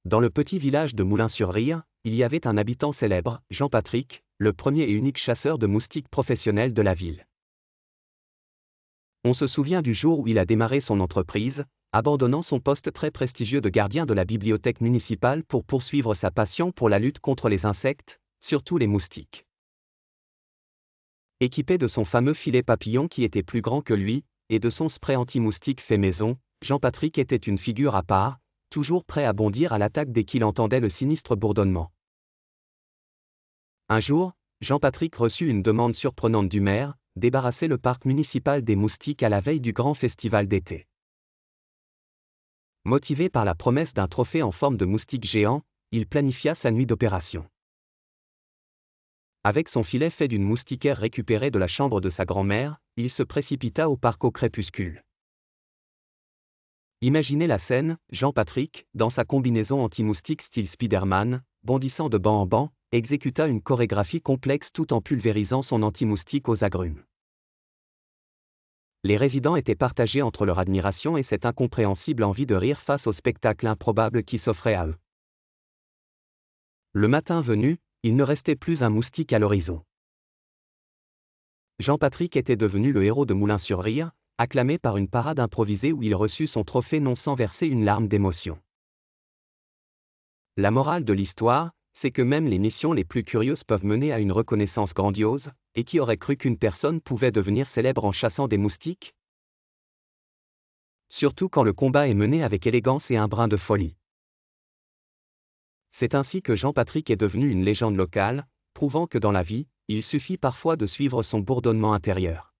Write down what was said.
Dans le petit village de Moulins-sur-Rire, il y avait un habitant célèbre, Jean-Patrick, le premier et unique chasseur de moustiques professionnel de la ville. On se souvient du jour où il a démarré son entreprise, abandonnant son poste très prestigieux de gardien de la bibliothèque municipale pour poursuivre sa passion pour la lutte contre les insectes, surtout les moustiques. Équipé de son fameux filet papillon qui était plus grand que lui, et de son spray anti-moustique fait maison, Jean-Patrick était une figure à part, toujours prêt à bondir à l'attaque dès qu'il entendait le sinistre bourdonnement. Un jour, Jean-Patrick reçut une demande surprenante du maire, débarrasser le parc municipal des moustiques à la veille du grand festival d'été. Motivé par la promesse d'un trophée en forme de moustique géant, il planifia sa nuit d'opération. Avec son filet fait d'une moustiquaire récupérée de la chambre de sa grand-mère, il se précipita au parc au crépuscule. Imaginez la scène, Jean-Patrick, dans sa combinaison anti-moustique style Spider-Man, bondissant de banc en banc, exécuta une chorégraphie complexe tout en pulvérisant son anti-moustique aux agrumes. Les résidents étaient partagés entre leur admiration et cette incompréhensible envie de rire face au spectacle improbable qui s'offrait à eux. Le matin venu, il ne restait plus un moustique à l'horizon. Jean-Patrick était devenu le héros de Moulins-sur-Rire, acclamé par une parade improvisée où il reçut son trophée non sans verser une larme d'émotion. La morale de l'histoire, c'est que même les missions les plus curieuses peuvent mener à une reconnaissance grandiose, et qui aurait cru qu'une personne pouvait devenir célèbre en chassant des moustiques? Surtout quand le combat est mené avec élégance et un brin de folie. C'est ainsi que Jean-Patrick est devenu une légende locale, prouvant que dans la vie, il suffit parfois de suivre son bourdonnement intérieur.